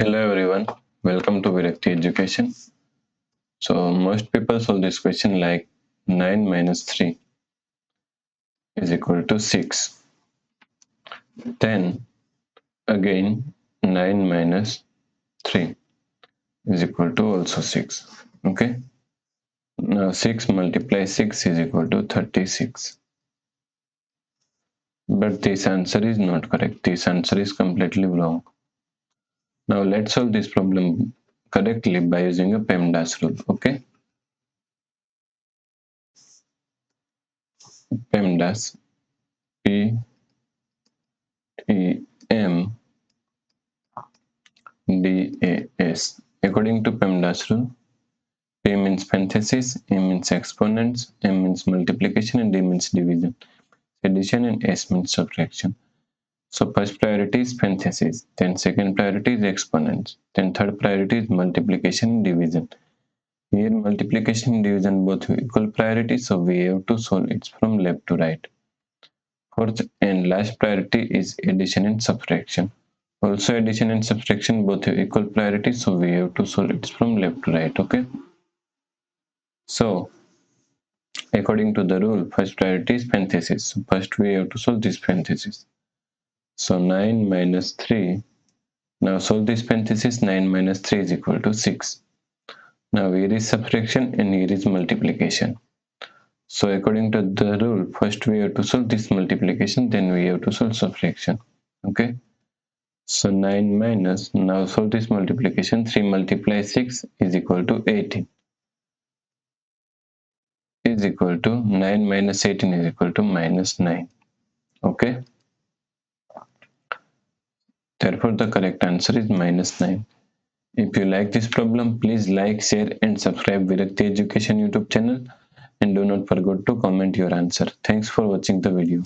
Hello everyone, welcome to Virakti Education. So most people solve this question like 9 minus 3 is equal to 6. Then again 9 minus 3 is equal to also 6. Okay. Now 6 multiplies 6 is equal to 36. But this answer is not correct. This answer is completely wrong. Now let's solve this problem correctly by using a PEMDAS rule. Okay. PEMDAS P E M DAS. According to PEMDAS rule, P means parenthesis, E means exponents, M means multiplication, and D means division, addition, and S means subtraction. So first priority is parenthesis, then second priority is exponents, then third priority is multiplication and division. Here multiplication and division both have equal priority, so we have to solve it from left to right. Fourth and last priority is addition and subtraction. Also addition and subtraction both have equal priority, so we have to solve it from left to right. Okay. So according to the rule, first priority is parenthesis. So first we have to solve this parenthesis. So 9 minus 3. Now solve this parenthesis. 9 minus 3 is equal to 6. Now here is subtraction and here is multiplication. So according to the rule, first we have to solve this multiplication, then we have to solve subtraction. Okay. So 9 minus, now solve this multiplication. 3 multiplies 6 is equal to 18. Is equal to 9 minus 18 is equal to minus 9. Okay. Therefore, the correct answer is minus 9. If you like this problem, please like, share and subscribe Virakti Education YouTube channel, and do not forget to comment your answer. Thanks for watching the video.